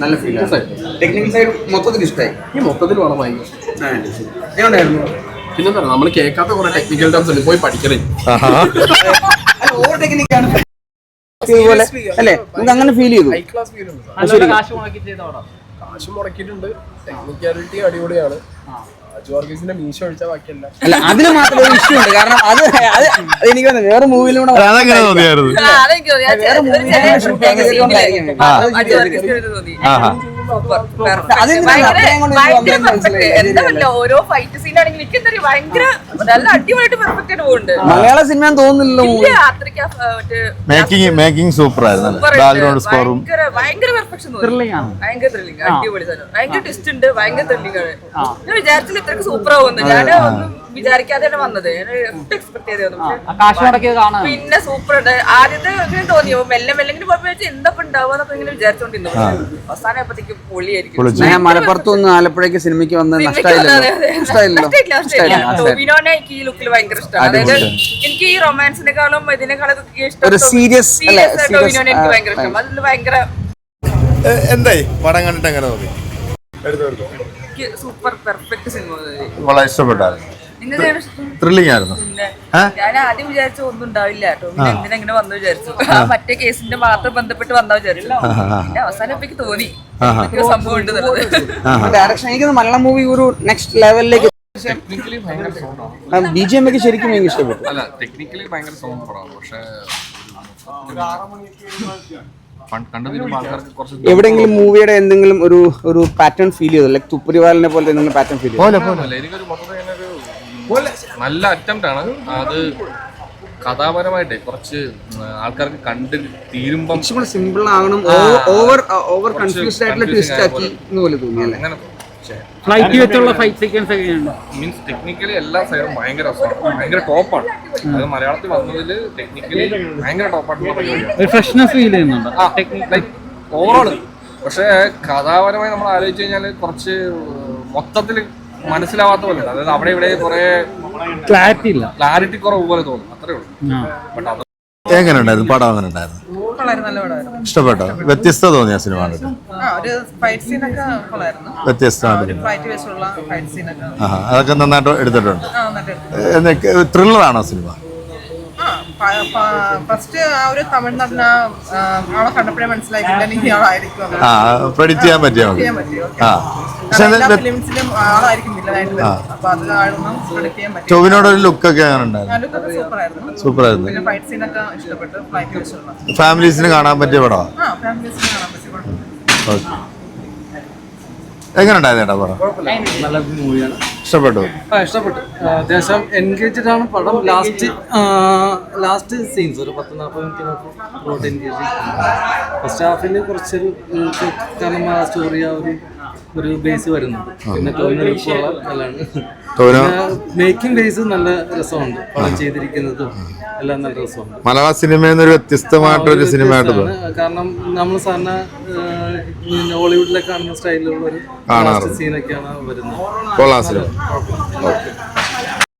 നല്ല feel technical side മൊത്തത്തിൽ ഇഷ്ടമായി. ഈ മൊത്തത്തിൽ വേണം ഭയങ്കര എങ്ങനെയായിരുന്നു? പിന്നെന്താ നമ്മൾ കേൾക്കാത്ത കുറെ ടെക്നിക്കൽ ടേംസ് ഉണ്ട്, പോയി പഠിക്കണേ. ഓവർ ടെക്നിക്കാണ് പോലെ അല്ലേ? നമുക്ക് അങ്ങനെ ഫീൽ ചെയ്തു. ഹൈ ക്ലാസ് ഫീൽ ഉണ്ട്. കാശ് മുടക്കിയിട്ടുണ്ട്. ടെക്നിക്കാലിറ്റി അടിപൊളിയാണ്. ജോർഗീസിന്റെ മീശ ഒഴിച്ച ബാക്കിയല്ല. അല്ല, അതിന് മാത്രം ഒരു ഇഷ്യൂ ഉണ്ട്. കാരണം അത് എനിക്ക് തോന്നുന്നു വേറെ മൂവിയിലൂടെ ഓരോ ഫൈറ്റ് സീൻ ആണെങ്കിൽ എനിക്ക് ഭയങ്കര നല്ല അടിപൊളിയായിട്ട് പെർഫെക്റ്റ് ആയിട്ട് പോകുന്നുണ്ട്. മലയാള സിനിമ തോന്നുന്നില്ല. മേക്കിംഗ് സൂപ്പർ ആയിരുന്നു. ബാക്ക്ഗ്രൗണ്ട് സ്കോറും ഭയങ്കര പെർഫെക്ഷൻ തോന്നി. ഭയങ്കര ത്രില്ലിംഗ്, അടിപൊളി സാധനം. ഭയങ്കര ട്വിസ്റ്റ് ഉണ്ട്, ഭയങ്കര ത്രില്ലിംഗ് ആണ്. ഞാൻ വിചാരിച്ചില്ല ഇത്രക്ക് സൂപ്പർ ആവുന്നു. ഞാൻ ഒന്നും വിചാരിക്കാതെയാണ് വന്നത്. എക്സ്പെക്ട് ചെയ്തത് പിന്നെ സൂപ്പർ ഉണ്ട്. ആദ്യത്തെ ഇങ്ങനെ തോന്നിയോ മെല്ലെ മെല്ലെങ്കിലും പോയപ്പോ എന്താ ഉണ്ടാവുക ഇങ്ങനെ വിചാരിച്ചോണ്ടിരുന്നു. അവസാനം ആയപ്പോഴത്തേക്കും പൊളിയായിരിക്കും. ഞാൻ മലപ്പുറത്തുനിന്ന് ആലപ്പുഴയ്ക്ക് സിനിമയ്ക്ക് വന്നത് ടോവിനോനെ എനിക്ക് ഈ ലുക്കിൽ ഭയങ്കര ഇഷ്ടമാണ്. അതായത് എനിക്ക് ഈ റൊമാൻസിനെക്കാളും ഇതിനെക്കാളൊക്കെ ഇഷ്ടം സീരിയസ് ടോവിനോനെ എനിക്ക് ഭയങ്കര ഇഷ്ടം. അതിൽ ഭയങ്കര എന്തായി പടം കണ്ടിട്ട് എങ്ങനെ തോന്നി? Super perfect cinema. വളരെ ഇഷ്ടപ്പെട്ടായിരുന്നു. ത്രില്ലിംഗ് ആയിരുന്നു. ഞാൻ ആദ്യം വിചാരിച്ചു ഒന്നും ഉണ്ടാവില്ല, ടോമിന് എന്തിനെങ്ങനെ വന്നു വിചാരിച്ചു. മറ്റേ കേസിന്റെ മാത്രം ബന്ധപ്പെട്ട് വന്നാ വിചാരിച്ചു. പിന്നെ അവസാനം എനിക്ക് തോന്നി സംഭവം ഉണ്ട്. ഡയറക്ഷൻ എനിക്ക് മലയാളം മൂവി ഒരു നെക്സ്റ്റ് ലെവലിലേക്ക്. BGM ഒക്കെ ശരിക്കും എനിക്ക് ഇഷ്ടപ്പെട്ടു. അല്ല, ടെക്നിക്കലി ഭയങ്കര സൗണ്ട് പടമാണ്. പക്ഷേ എവിടെയെങ്കിലും മൂവിയുടെ എന്തെങ്കിലും ഒരു പാറ്റേൺ ഫീൽ ചെയ്തു? ലൈക് തുപ്പരിവാലിനെ പോലെ എന്തെങ്കിലും പാറ്റേൺ ഫീൽ ചെയ്തു? എനിക്കൊരു നല്ല അറ്റംപ്റ്റ് ആണ് അത്. കഥാപരമായിട്ടേ കുറച്ച് ആൾക്കാർക്ക് കണ്ട് തീരുമ്പം സിമ്പിൾ ആകണം. ഓവർ കൺഫ്യൂസ്ഡ് ആയിട്ടുള്ള ട്വിസ്റ്റ് ആക്കി പോലെ തോന്നി അല്ലേ? അങ്ങനെ ഫ്ലൈറ്റ് വെച്ചുള്ള ഫൈറ്റ് സീക്വൻസ് ഒക്കെയാണ്. മീൻസ് ടെക്നിക്കലി എല്ലാ സൈഡും ഭയങ്കര ടോപ്പാണ്. അത് മലയാളത്തിൽ വന്നതിൽ ടെക്നിക്കലി ഭയങ്കര ടോപ്പായിട്ടുള്ള പരിപാടിയാണ്. ഫ്രഷ്നെസ് ഫീൽ ചെയ്യുന്നുണ്ട് ലൈക്ക് ഓവറോള്. പക്ഷേ കഥാപരമായി നമ്മൾ ആലോചിച്ച് കഴിഞ്ഞാൽ കുറച്ച് മൊത്തത്തിൽ മനസ്സിലാവാത്ത പോലെ. അതായത് അവിടെ ഇവിടെ കുറെ ക്ലാരിറ്റി കുറവ് പോലെ തോന്നും. അത്രേ ഉള്ളൂ. എങ്ങനെ ഉണ്ടായിരുന്നു പടം? അങ്ങനെ ഉണ്ടായിരുന്നു? ഇഷ്ടപ്പെട്ടോ? വ്യത്യസ്ത തോന്നിയ സിനിമ? അതൊക്കെ നന്നായിട്ട് എടുത്തിട്ടുണ്ട്. ത്രില്ലറാണോ സിനിമ? ഫസ്റ്റ് ആ ഒരു തമിഴ്നാട്ടിന് ആളെ കണ്ടപ്പോഴേ മനസ്സിലാക്കിയില്ല പ്രെഡിക്റ്റ് ചെയ്യാൻ പറ്റിയോ? ടോവിനോടൊരു ലുക്കൊക്കെ അങ്ങനെ ഉണ്ടായിരുന്നു. സൂപ്പർ ആയിരുന്നു. ഫാമിലീസിന് കാണാൻ പറ്റിയ പടമാണ്. എങ്ങനെ ഉണ്ടായിരുന്നു പടം? നല്ല മൂവിയാണ്. ഇഷ്ടപ്പെട്ടു? ഇഷ്ടപ്പെട്ടു. അത്യാവശ്യം എൻഗേജ്ഡ് ആണ് പടം. ലാസ്റ്റ് സീൻസ് ഒരു 10-40 മിനിറ്റ് എൻഗേജ്. ഫസ്റ്റ് ഹാഫിൽ കുറച്ചൊരു കാരണം ആ സ്റ്റോറി ആ ഒരു ബേസ് വരുന്നുണ്ട്. പിന്നെ മേക്കിംഗ് ബേസ് നല്ല രസമുണ്ട്. പടം ചെയ്തിരിക്കുന്നതും എല്ലാം നല്ല രസമുണ്ട്. മലയാള സിനിമയിൽ നിന്ന് ഒരു വ്യത്യസ്തമായിട്ടൊരു സിനിമയായിട്ട് കാരണം നമ്മൾ സാധാരണ ഹോളിവുഡിലെ കാണുന്ന സ്റ്റൈലിലുള്ള ഒരു സീനൊക്കെയാണ് വരുന്നത്. കൊള്ളാം സിനിമ.